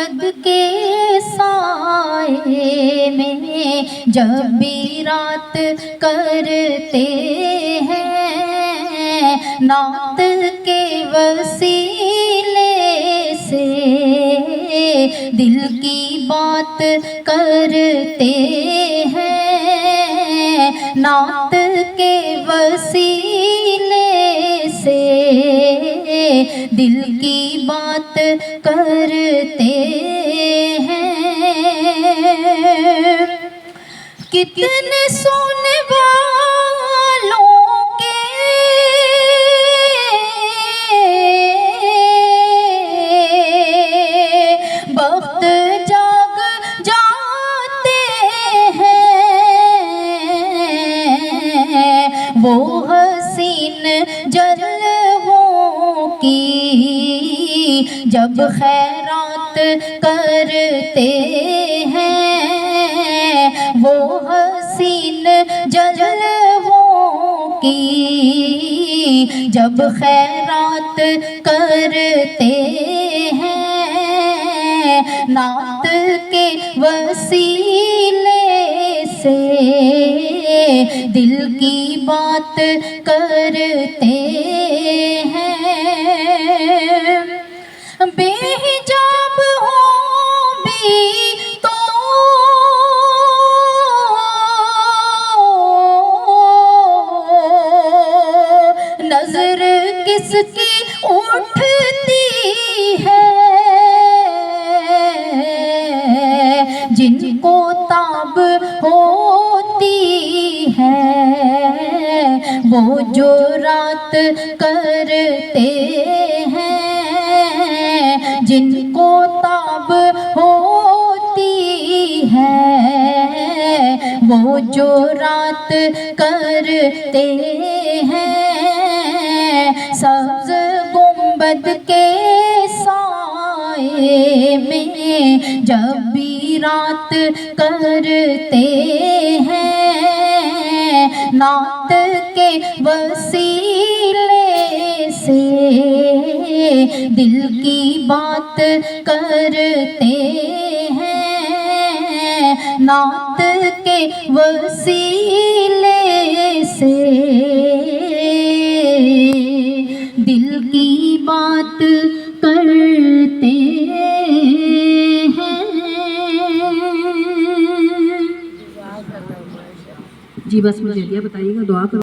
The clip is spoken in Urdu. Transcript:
گنبد کے سائے میں جب بھی رات کرتے ہیں، نعت کے وسیلے سے دل کی بات کرتے ہیں، نعت کے وسیلے سے دل کی بات کرتے ہیں۔ کتنے سونے والوں کے بخت جاگ جاتے ہیں، وہ حسین جلووں کی جب خیرات کرتے ہیں، وہ حسین جلووں کی جب خیرات کرتے ہیں، نعت کے وسیلے سے دل کی بات کرتے ہیں۔ بے حجاب ہوں بھی تو نظر کس کی اٹھتی ہے، جن کو تاب ہوتی ہے وہ جو رات کرتے ہیں، جن کو تاب ہوتی ہے وہ جو رات کرتے ہیں، سبز گنبد کے سائے میں جب بھی رات کرتے ہیں، نعت کے وسیلے سے دل کی بات کرتے ہیں، نعت کے وسیلے سے دل کی بات کرتے ہیں۔ جی بس مجھے بتائیے گا، دعا کرو۔